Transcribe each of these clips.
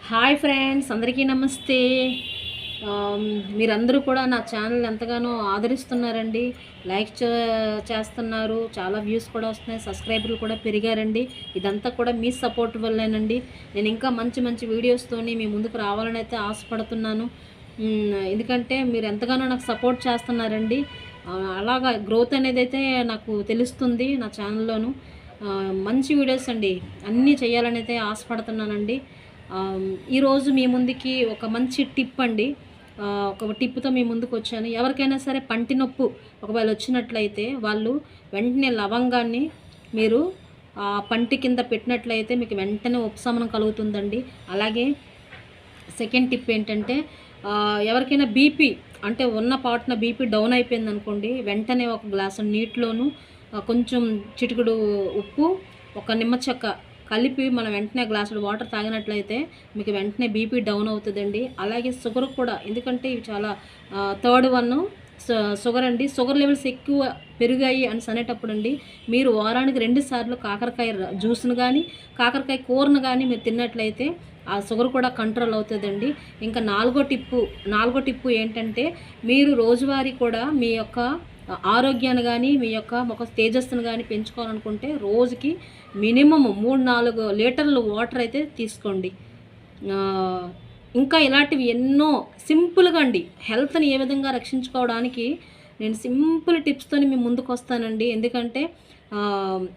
Hi friends, అందరికీ నమస్తే. మీరందరూ కూడా నా ఛానల్ ఎంతగానో ఆదరిస్తున్నారండి. లైక్ చేస్తున్నారు, చాలా వ్యూస్ కూడా వస్తున్నాయి, సబ్స్క్రైబర్లు కూడా పెరిగారండి. ఇదంతా కూడా మీ సపోర్ట్ వల్లేనండి. నేను ఇంకా మంచి మంచి వీడియోస్తోని మీ ముందుకు రావాలని అయితే ఆశపడుతున్నాను. ఎందుకంటే మీరు ఎంతగానో నాకు సపోర్ట్ చేస్తున్నారండి. అలాగా గ్రోత్ అనేది అయితే నాకు తెలుస్తుంది నా ఛానల్లోను. మంచి వీడియోస్ అండి, అన్నీ చేయాలని అయితే ఆశపడుతున్నానండి. ఈరోజు మీ ముందుకి ఒక మంచి టిప్ అండి. ఒక టిప్తో మీ ముందుకు వచ్చాను. ఎవరికైనా సరే పంటి నొప్పు ఒకవేళ వచ్చినట్లయితే వాళ్ళు వెంటనే లవంగాన్ని మీరు పంటి కింద పెట్టినట్లయితే మీకు వెంటనే ఉపశమనం కలుగుతుందండి. అలాగే సెకండ్ టిప్ ఏంటంటే, ఎవరికైనా బీపీ అంటే ఉన్న పాటున బీపీ డౌన్ అయిపోయింది అనుకోండి, వెంటనే ఒక గ్లాసు నీటిలోను కొంచెం చిటికెడు ఉప్పు, ఒక నిమ్మ చెక్క కలిపి మనం వెంటనే గ్లాసుడు వాటర్ తాగినట్లయితే మీకు వెంటనే బీపీ డౌన్ అవుతుందండి. అలాగే షుగర్ కూడా, ఎందుకంటే ఇవి చాలా థర్డ్ వన్ షుగర్ అండి. షుగర్ లెవెల్స్ ఎక్కువ పెరిగాయి అని అనేటప్పుడు అండి, మీరు వారానికి 2 సార్లు కాకరకాయ జ్యూస్ను కానీ కాకరకాయ కూరను కానీ మీరు తిన్నట్లయితే ఆ షుగర్ కూడా కంట్రోల్ అవుతుందండి. ఇంకా నాలుగో టిప్పు ఏంటంటే, మీరు రోజువారీ కూడా మీ యొక్క ఆరోగ్యాన్ని కానీ మీ యొక్క ముఖ తేజస్సును కానీ పెంచుకోవాలనుకుంటే రోజుకి మినిమమ్ 3-4 లీటర్లు వాటర్ అయితే తీసుకోండి. ఇంకా ఇలాంటివి ఎన్నో సింపుల్గా అండి, హెల్త్ని ఏ విధంగా రక్షించుకోవడానికి నేను సింపుల్ టిప్స్తో మీ ముందుకు వస్తానండి. ఎందుకంటే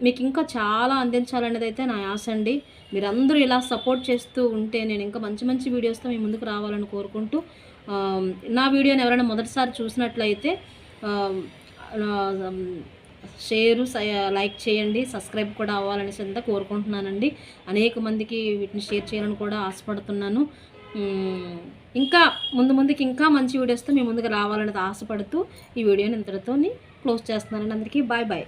మీకు ఇంకా చాలా అందించాలనేది అయితే నా ఆశ అండి. మీరందరూ ఇలా సపోర్ట్ చేస్తూ ఉంటే నేను ఇంకా మంచి మంచి వీడియోస్తో మీ ముందుకు రావాలని కోరుకుంటూ, నా వీడియోని ఎవరైనా మొదటిసారి చూసినట్లయితే షేరు లైక్ చేయండి, సబ్స్క్రైబ్ కూడా అవ్వాలనేసి అంతా కోరుకుంటున్నానండి. అనేక మందికి వీటిని షేర్ చేయాలని కూడా ఆశపడుతున్నాను. ఇంకా ముందుకి ఇంకా మంచి వీడియోస్తో మీ ముందుకు రావాలనేది ఆశపడుతూ ఈ వీడియోని ఇంతటితో క్లోజ్ చేస్తున్నానండి. అందరికీ బాయ్ బాయ్.